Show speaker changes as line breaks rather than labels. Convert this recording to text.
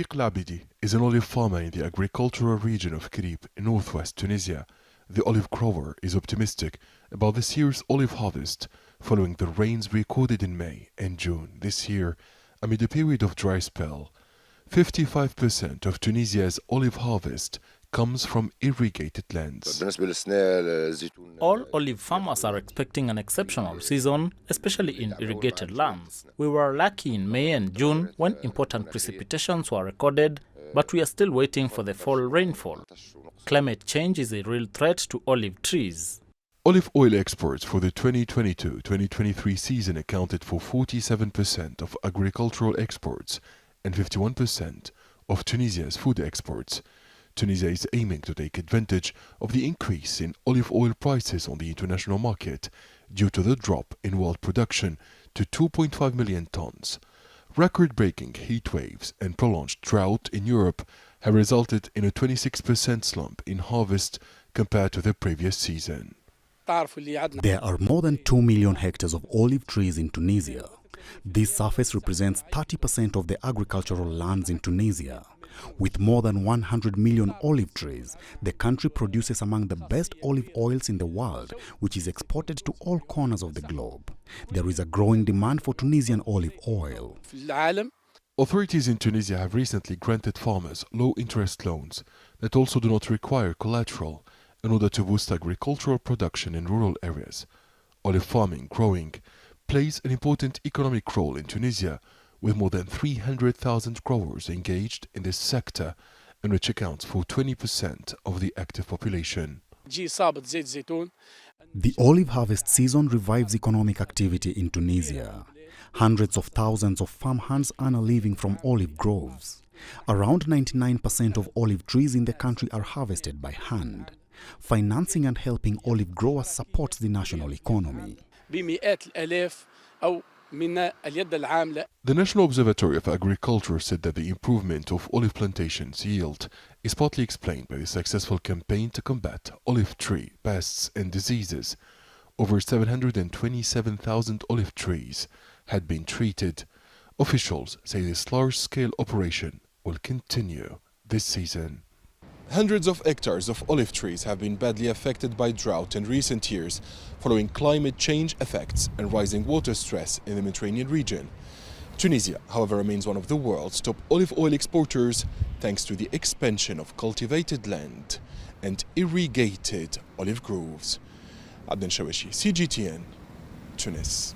Labidi is an olive farmer in the agricultural region of Kirib in northwest Tunisia. The olive grower is optimistic about this year's olive harvest following the rains recorded in May and June this year amid a period of dry spell. 55% of Tunisia's olive harvest comes from irrigated lands.
All olive farmers are expecting an exceptional season, especially in irrigated lands. We were lucky in May and June when important precipitations were recorded, but we are still waiting for the fall rainfall. Climate change is a real threat to olive trees.
Olive oil exports for the 2022-2023 season accounted for 47% of agricultural exports and 51% of Tunisia's food exports. Tunisia is aiming to take advantage of the increase in olive oil prices on the international market due to the drop in world production to 2.5 million tons. Record-breaking heat waves and prolonged drought in Europe have resulted in a 26% slump in harvest compared to the previous season.
There are more than 2 million hectares of olive trees in Tunisia. This surface represents 30% of the agricultural lands in Tunisia. With more than 100 million olive trees, the country produces among the best olive oils in the world, which is exported to all corners of the globe. There is a growing demand for Tunisian olive oil.
Authorities in Tunisia have recently granted farmers low-interest loans that also do not require collateral in order to boost agricultural production in rural areas. Olive farming growing plays an important economic role in Tunisia, with more than 300,000 growers engaged in this sector, and which accounts for 20% of the active population.
The olive harvest season revives economic activity in Tunisia. Hundreds of thousands of farmhands earn a living from olive groves. Around 99% of olive trees in the country are harvested by hand. Financing and helping olive growers supports the national economy.
The National Observatory of Agriculture said that the improvement of olive plantations' yield is partly explained by the successful campaign to combat olive tree pests and diseases. Over 727,000 olive trees had been treated. Officials say this large-scale operation will continue this season. Hundreds of hectares of olive trees have been badly affected by drought in recent years, following climate change effects and rising water stress in the Mediterranean region. Tunisia, however, remains one of the world's top olive oil exporters thanks to the expansion of cultivated land and irrigated olive groves. Abdel Shawishi, CGTN, Tunis.